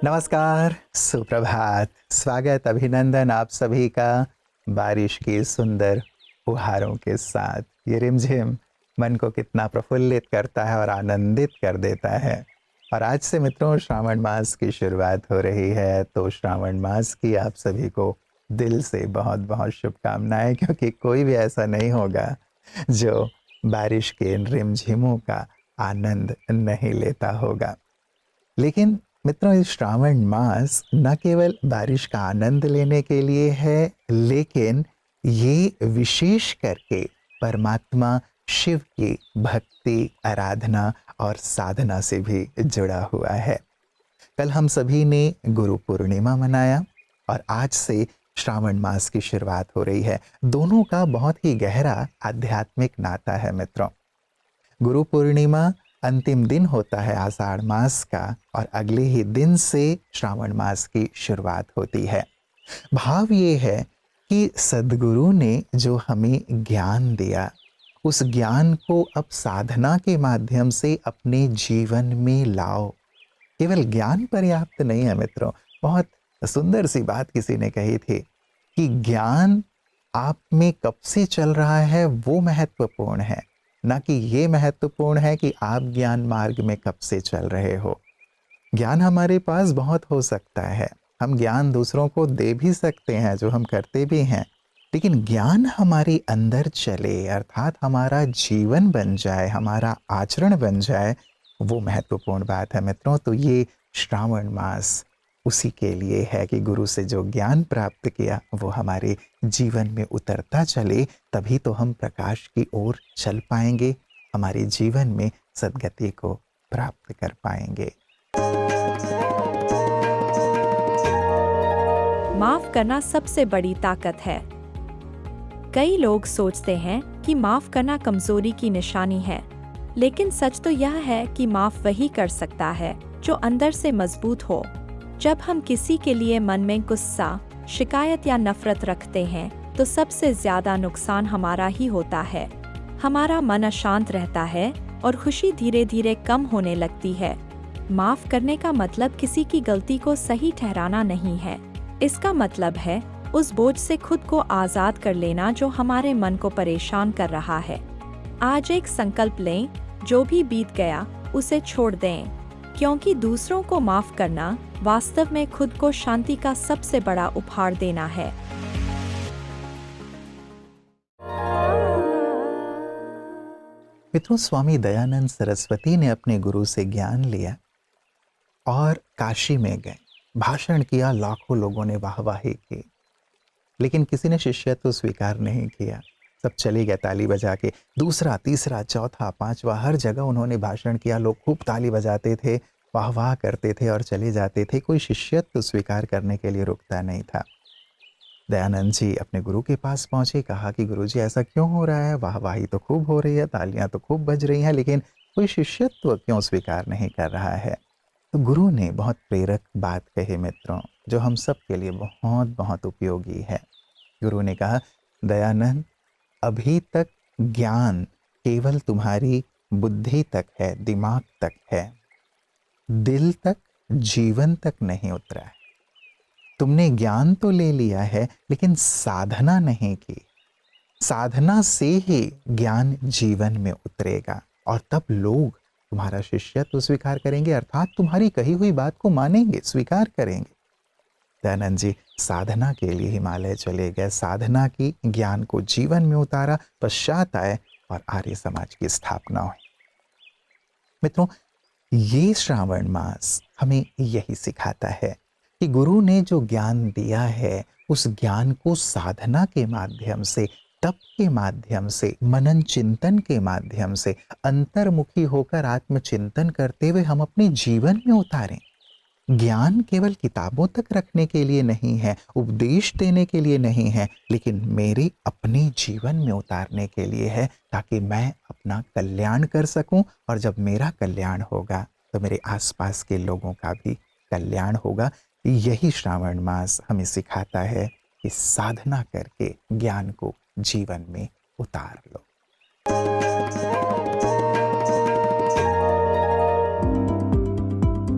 नमस्कार, सुप्रभात, स्वागत, अभिनंदन आप सभी का बारिश की सुंदर फुहारों के साथ। ये रिमझिम मन को कितना प्रफुल्लित करता है और आनंदित कर देता है। और आज से मित्रों श्रावण मास की शुरुआत हो रही है, तो श्रावण मास की आप सभी को दिल से बहुत बहुत शुभकामनाएं, क्योंकि कोई भी ऐसा नहीं होगा जो बारिश के इन रिमझिमों का आनंद नहीं लेता होगा। लेकिन मित्रों, इस श्रावण मास न केवल बारिश का आनंद लेने के लिए है, लेकिन ये विशेष करके परमात्मा शिव की भक्ति, आराधना और साधना से भी जुड़ा हुआ है। कल हम सभी ने गुरु पूर्णिमा मनाया और आज से श्रावण मास की शुरुआत हो रही है। दोनों का बहुत ही गहरा आध्यात्मिक नाता है मित्रों। गुरु पूर्णिमा अंतिम दिन होता है आषाढ़ मास का और अगले ही दिन से श्रावण मास की शुरुआत होती है। भाव ये है कि सद्गुरु ने जो हमें ज्ञान दिया, उस ज्ञान को अब साधना के माध्यम से अपने जीवन में लाओ। केवल ज्ञान पर्याप्त नहीं है मित्रों। बहुत सुंदर सी बात किसी ने कही थी कि ज्ञान आप में कब से चल रहा है वो महत्वपूर्ण है, ना कि ये महत्वपूर्ण है कि आप ज्ञान मार्ग में कब से चल रहे हो। ज्ञान हमारे पास बहुत हो सकता है, हम ज्ञान दूसरों को दे भी सकते हैं, जो हम करते भी हैं, लेकिन ज्ञान हमारे अंदर चले, अर्थात हमारा जीवन बन जाए, हमारा आचरण बन जाए, वो महत्वपूर्ण बात है मित्रों। तो ये श्रावण मास उसी के लिए है कि गुरु से जो ज्ञान प्राप्त किया वो हमारे जीवन में उतरता चले, तभी तो हम प्रकाश की ओर चल पाएंगे, हमारे जीवन में सद्गति को प्राप्त कर पाएंगे। माफ करना सबसे बड़ी ताकत है। कई लोग सोचते हैं कि माफ करना कमजोरी की निशानी है, लेकिन सच तो यह है कि माफ वही कर सकता है जो अंदर से मजबूत हो। जब हम किसी के लिए मन में गुस्सा, शिकायत या नफरत रखते हैं, तो सबसे ज्यादा नुकसान हमारा ही होता है। हमारा मन अशांत रहता है और खुशी धीरे धीरे कम होने लगती है। माफ करने का मतलब किसी की गलती को सही ठहराना नहीं है। इसका मतलब है उस बोझ से खुद को आजाद कर लेना जो हमारे मन को परेशान कर रहा है। आज एक संकल्प लें, जो भी बीत गया उसे छोड़ दें, क्योंकि दूसरों को माफ करना वास्तव में खुद को शांति का सबसे बड़ा उपहार देना है। मित्रों, स्वामी दयानंद सरस्वती ने अपने गुरु से ज्ञान लिया और काशी में गए, भाषण किया, लाखों लोगों ने वाहवाही की, लेकिन किसी ने शिष्यत्व स्वीकार नहीं किया। सब चले गए ताली बजा के। दूसरा, तीसरा, चौथा, पांचवा, हर जगह उन्होंने भाषण किया, लोग खूब ताली बजाते थे, वाह वाह करते थे और चले जाते थे। कोई शिष्यत्व स्वीकार करने के लिए रुकता नहीं था। दयानंद जी अपने गुरु के पास पहुंचे, कहा कि गुरु जी ऐसा क्यों हो रहा है? वाहवाही तो खूब हो रही है, तालियां तो खूब बज रही हैं, लेकिन कोई शिष्यत्व क्यों स्वीकार नहीं कर रहा है? तो गुरु ने बहुत प्रेरक बात कही मित्रों, जो हम सब के लिए बहुत बहुत उपयोगी है। गुरु ने कहा, दयानंद, अभी तक ज्ञान केवल तुम्हारी बुद्धि तक है, दिमाग तक है, दिल तक, जीवन तक नहीं उतरा है। तुमने ज्ञान तो ले लिया है, लेकिन साधना नहीं की। साधना से ही ज्ञान जीवन में उतरेगा और तब लोग तुम्हारा शिष्यत्व स्वीकार करेंगे, अर्थात तुम्हारी कही हुई बात को मानेंगे, स्वीकार करेंगे। दयानंद जी साधना के लिए हिमालय चले गए, साधना की, ज्ञान को जीवन में उतारा, पश्चात आए और आर्य समाज की स्थापना हुई। मित्रों, ये श्रावण मास हमें यही सिखाता है कि गुरु ने जो ज्ञान दिया है, उस ज्ञान को साधना के माध्यम से, तप के माध्यम से, मनन चिंतन के माध्यम से, अंतर्मुखी होकर आत्मचिंतन करते हुए हम अपने जीवन में उतारें। ज्ञान केवल किताबों तक रखने के लिए नहीं है, उपदेश देने के लिए नहीं है, लेकिन मेरे अपने जीवन में उतारने के लिए है, ताकि मैं अपना कल्याण कर सकूं, और जब मेरा कल्याण होगा तो मेरे आसपास के लोगों का भी कल्याण होगा। यही श्रावण मास हमें सिखाता है कि साधना करके ज्ञान को जीवन में उतार लो।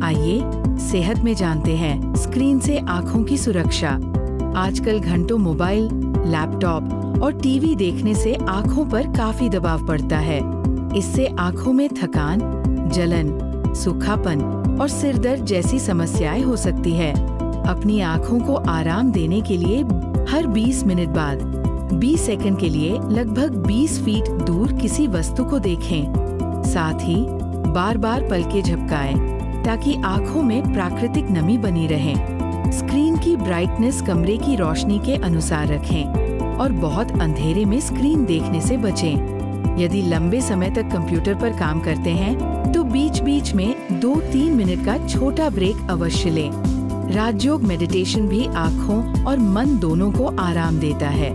आइए सेहत में जानते हैं स्क्रीन से आँखों की सुरक्षा। आजकल घंटों मोबाइल, लैपटॉप और टीवी देखने से आँखों पर काफी दबाव पड़ता है। इससे आँखों में थकान, जलन, सूखापन और सिर दर्द जैसी समस्याएं हो सकती है। अपनी आँखों को आराम देने के लिए हर 20 मिनट बाद 20 सेकंड के लिए लगभग 20 फीट दूर किसी वस्तु को देखें। साथ ही बार बार पलकें झपकाएं ताकि आँखों में प्राकृतिक नमी बनी रहे। स्क्रीन की ब्राइटनेस कमरे की रोशनी के अनुसार रखें और बहुत अंधेरे में स्क्रीन देखने से बचें। यदि लंबे समय तक कंप्यूटर पर काम करते हैं तो बीच बीच में 2-3 मिनट का छोटा ब्रेक अवश्य लें। राजयोग मेडिटेशन भी आँखों और मन दोनों को आराम देता है।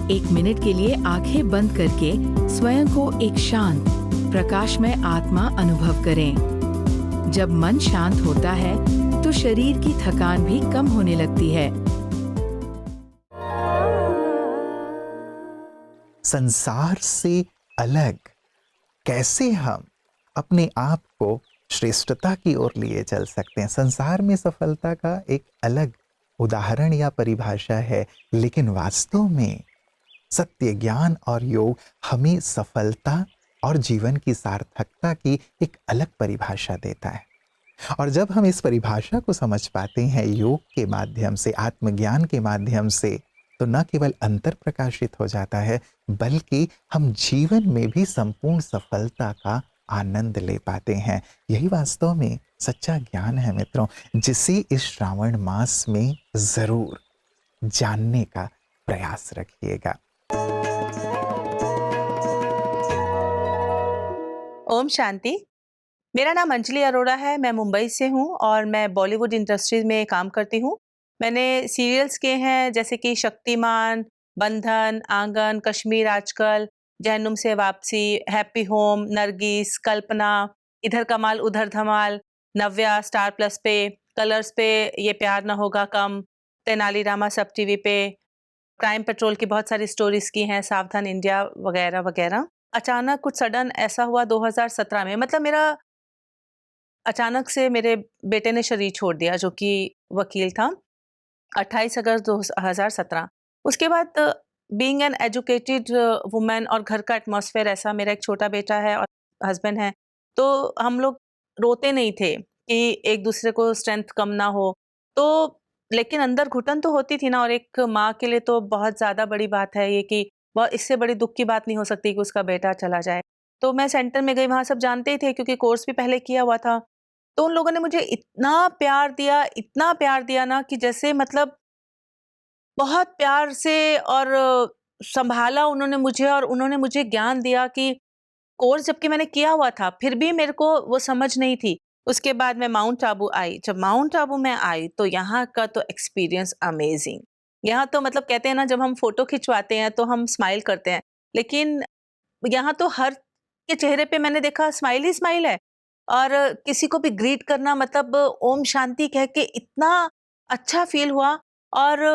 1 मिनट के लिए आंखें बंद करके स्वयं को एक शांत, प्रकाशमय आत्मा अनुभव करें। जब मन शांत होता है तो शरीर की थकान भी कम होने लगती है। संसार से अलग कैसे हम अपने आप को श्रेष्ठता की ओर लिए चल सकते हैं। संसार में सफलता का एक अलग उदाहरण या परिभाषा है, लेकिन वास्तव में सत्य, ज्ञान और योग हमें सफलता और जीवन की सार्थकता की एक अलग परिभाषा देता है। और जब हम इस परिभाषा को समझ पाते हैं योग के माध्यम से, आत्मज्ञान के माध्यम से, तो न केवल अंतर प्रकाशित हो जाता है, बल्कि हम जीवन में भी संपूर्ण सफलता का आनंद ले पाते हैं। यही वास्तव में सच्चा ज्ञान है मित्रों, जिसे इस श्रावण मास में जरूर जानने का प्रयास रखिएगा। ओम शांति। मेरा नाम अंजलि अरोड़ा है। मैं मुंबई से हूँ और मैं बॉलीवुड इंडस्ट्रीज में काम करती हूँ। मैंने सीरियल्स किए हैं जैसे कि शक्तिमान, बंधन, आंगन, कश्मीर आजकल, जहन्नुम से वापसी, हैप्पी होम, नरगिस, कल्पना, इधर कमाल उधर धमाल, नव्या स्टार प्लस पे, कलर्स पे ये प्यार न होगा कम, तेनालीरामा सब टीवी पे, क्राइम पेट्रोल की बहुत सारी स्टोरीज की हैं, सावधान इंडिया वगैरह वगैरह। अचानक कुछ सडन ऐसा हुआ 2017 में, मतलब मेरा अचानक से मेरे बेटे ने शरीर छोड़ दिया जो कि वकील था, 28 अगस्त 2017। उसके बाद बीइंग एन एजुकेटेड वुमेन और घर का एटमॉस्फेयर ऐसा, मेरा एक छोटा बेटा है और हस्बैंड है, तो हम लोग रोते नहीं थे कि एक दूसरे को स्ट्रेंथ कम ना हो। तो लेकिन अंदर घुटन तो होती थी ना, और एक माँ के लिए तो बहुत ज़्यादा बड़ी बात है ये कि बहुत, इससे बड़ी दुख की बात नहीं हो सकती कि उसका बेटा चला जाए। तो मैं सेंटर में गई, वहाँ सब जानते ही थे क्योंकि कोर्स भी पहले किया हुआ था। तो उन लोगों ने मुझे इतना प्यार दिया ना कि जैसे मतलब बहुत प्यार से और संभाला उन्होंने मुझे, और उन्होंने मुझे ज्ञान दिया कि कोर्स जबकि मैंने किया हुआ था फिर भी मेरे को वो समझ नहीं थी। उसके बाद मैं माउंट आबू आई। जब माउंट आबू में आई तो यहाँ का तो एक्सपीरियंस अमेजिंग। यहाँ तो मतलब कहते हैं ना, जब हम फोटो खिंचवाते हैं तो हम स्माइल करते हैं, लेकिन यहाँ तो हर के चेहरे पे मैंने देखा स्माइल ही स्माइल है। और किसी को भी ग्रीट करना, मतलब ओम शांति कह के इतना अच्छा फील हुआ। और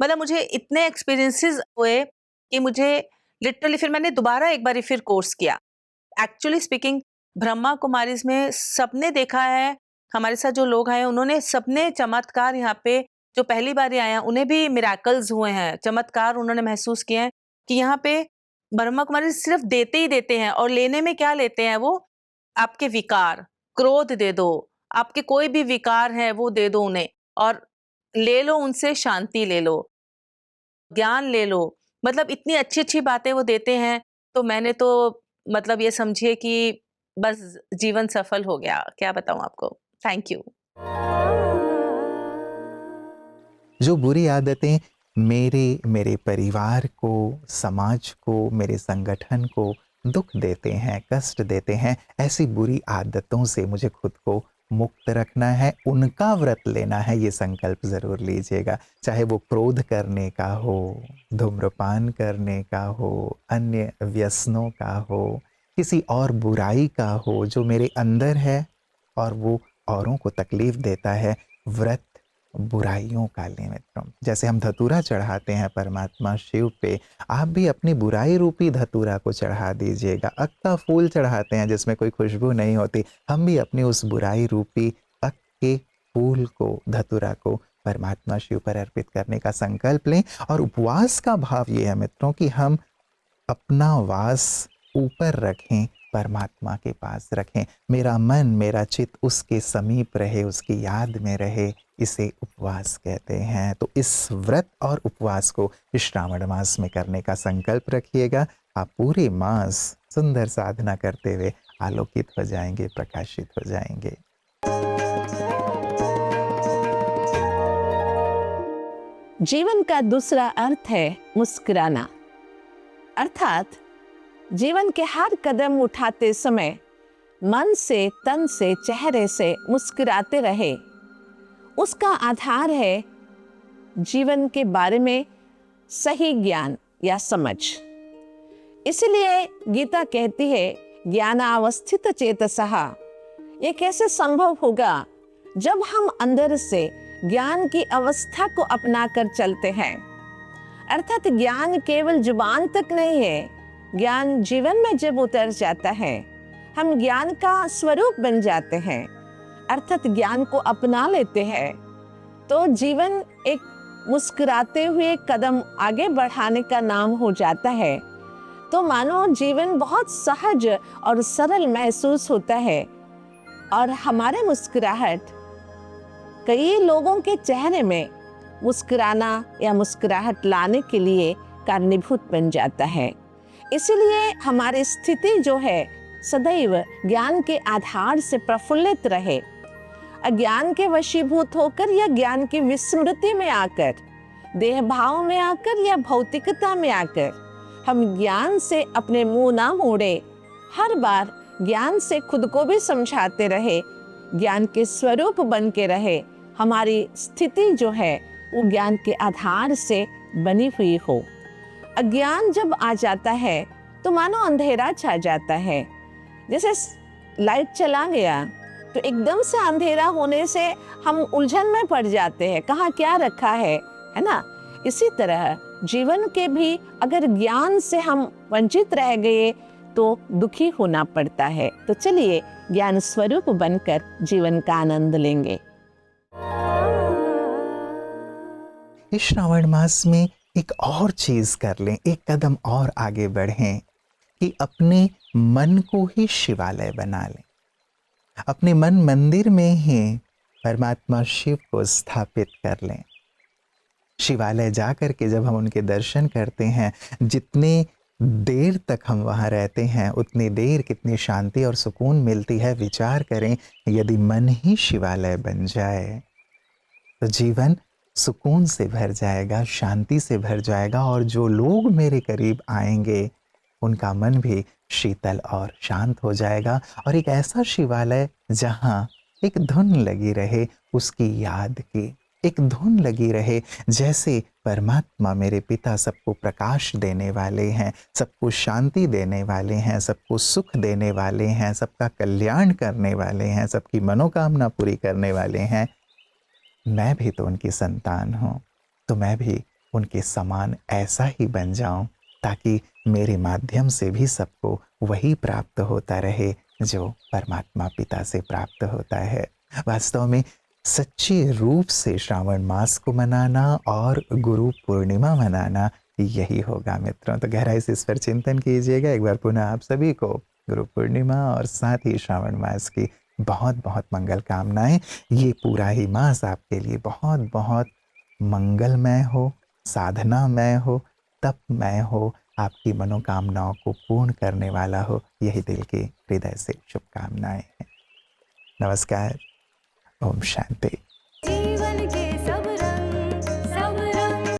मतलब मुझे इतने एक्सपीरियंसेस हुए कि मुझे लिटरली फिर मैंने दोबारा एक बार फिर कोर्स किया। एक्चुअली स्पीकिंग, ब्रह्मा कुमारीज में सबने देखा है, हमारे साथ जो लोग आए उन्होंने सबने चमत्कार, यहाँ पे जो पहली बार आए हैं उन्हें भी मिराकल्स हुए हैं, चमत्कार उन्होंने महसूस किए हैं कि यहाँ पे ब्रह्मा कुमारी सिर्फ देते ही देते हैं। और लेने में क्या लेते हैं वो? आपके विकार, क्रोध दे दो, आपके कोई भी विकार है वो दे दो उन्हें, और ले लो उनसे, शांति ले लो, ज्ञान ले लो, मतलब इतनी अच्छी बातें वो देते हैं। तो मैंने तो मतलब ये समझिए कि बस जीवन सफल हो गया। क्या बताऊं आपको। Thank you. जो बुरी आदतें मेरे परिवार को, समाज को, मेरे संगठन को दुख देते हैं, कष्ट देते हैं, ऐसी बुरी आदतों से मुझे खुद को मुक्त रखना है, उनका व्रत लेना है, ये संकल्प ज़रूर लीजिएगा। चाहे वो क्रोध करने का हो, धूम्रपान करने का हो, अन्य व्यसनों का हो, किसी और बुराई का हो जो मेरे अंदर है और वो औरों को तकलीफ देता है। व्रत बुराइयों का लें मित्रों। जैसे हम धतूरा चढ़ाते हैं परमात्मा शिव पे, आप भी अपनी बुराई रूपी धतूरा को चढ़ा दीजिएगा। अक का फूल चढ़ाते हैं जिसमें कोई खुशबू नहीं होती, हम भी अपनी उस बुराई रूपी अक के फूल को, धतूरा को परमात्मा शिव पर अर्पित करने का संकल्प लें। और उपवास का भाव ये है मित्रों कि हम अपना वास ऊपर रखें, परमात्मा के पास रखें। मेरा मन, मेरा चित्त उसके समीप रहे, उसकी याद में रहे, इसे उपवास कहते हैं। तो इस व्रत और उपवास को श्रावण मास में करने का संकल्प रखिएगा। आप पूरे मास सुंदर साधना करते हुए आलोकित हो जाएंगे, प्रकाशित हो जाएंगे। जीवन का दूसरा अर्थ है मुस्कुराना, अर्थात जीवन के हर कदम उठाते समय मन से, तन से, चेहरे से मुस्कुराते रहे। उसका आधार है जीवन के बारे में सही ज्ञान या समझ। इसलिए गीता कहती है, ज्ञानावस्थित चेतसः। ये कैसे संभव होगा जब हम अंदर से ज्ञान की अवस्था को अपना कर चलते हैं। अर्थात ज्ञान केवल जुबान तक नहीं है, ज्ञान जीवन में जब उतर जाता है हम ज्ञान का स्वरूप बन जाते हैं, अर्थात ज्ञान को अपना लेते हैं, तो जीवन एक मुस्कुराते हुए कदम आगे बढ़ाने का नाम हो जाता है। तो मानो जीवन बहुत सहज और सरल महसूस होता है और हमारे मुस्कुराहट कई लोगों के चेहरे में मुस्कुराना या मुस्कुराहट लाने के लिए कारणीभूत बन जाता है। इसलिए हमारी स्थिति जो है सदैव ज्ञान के आधार से प्रफुल्लित रहे। अज्ञान के वशीभूत होकर या ज्ञान की विस्मृति में आकर, देह भाव में आकर या भौतिकता में आकर हम ज्ञान से अपने मुंह ना मोड़े, हर बार ज्ञान से खुद को भी समझाते रहे, ज्ञान के स्वरूप बन के रहे। हमारी स्थिति जो है वो ज्ञान के आधार से बनी हुई हो। अज्ञान जब आ जाता है तो मानो अंधेरा छा जाता है। जैसे लाइट चला गया तो एकदम से अंधेरा होने से हम उलझन में पड़ जाते हैं, कहाँ क्या रखा है ना। इसी तरह जीवन के भी अगर ज्ञान से हम वंचित रह गए तो दुखी होना पड़ता है। तो चलिए ज्ञान स्वरूप बनकर जीवन का आनंद लेंगे। इस श्रावण मास में एक और चीज कर लें, एक कदम और आगे बढ़ें कि अपने मन को ही शिवालय बना लें। अपने मन मंदिर में ही परमात्मा शिव को स्थापित कर लें। शिवालय जाकर के जब हम उनके दर्शन करते हैं, जितने देर तक हम वहाँ रहते हैं उतनी देर कितनी शांति और सुकून मिलती है। विचार करें, यदि मन ही शिवालय बन जाए तो जीवन सुकून से भर जाएगा, शांति से भर जाएगा, और जो लोग मेरे करीब आएंगे उनका मन भी शीतल और शांत हो जाएगा। और एक ऐसा शिवालय जहाँ एक धुन लगी रहे उसकी याद की, एक धुन लगी रहे जैसे परमात्मा मेरे पिता सबको प्रकाश देने वाले हैं, सबको शांति देने वाले हैं, सबको सुख देने वाले हैं, सबका कल्याण करने वाले हैं, सबकी मनोकामना पूरी करने वाले हैं। मैं भी तो उनकी संतान हूँ, तो मैं भी उनके समान ऐसा ही बन जाऊं ताकि मेरे माध्यम से भी सबको वही प्राप्त होता रहे जो परमात्मा पिता से प्राप्त होता है। वास्तव में सच्चे रूप से श्रावण मास को मनाना और गुरु पूर्णिमा मनाना यही होगा मित्रों। तो गहराई से इस पर चिंतन कीजिएगा। एक बार पुनः आप सभी को गुरु पूर्णिमा और साथ ही श्रावण मास की बहुत बहुत मंगल कामनाएं। ये पूरा ही मास आपके लिए बहुत बहुत मंगलमय हो, साधनामय हो, तपमय हो, आपकी मनोकामनाओं को पूर्ण करने वाला हो, यही दिल की हृदय से शुभकामनाएं हैं। नमस्कार। ओम शांति।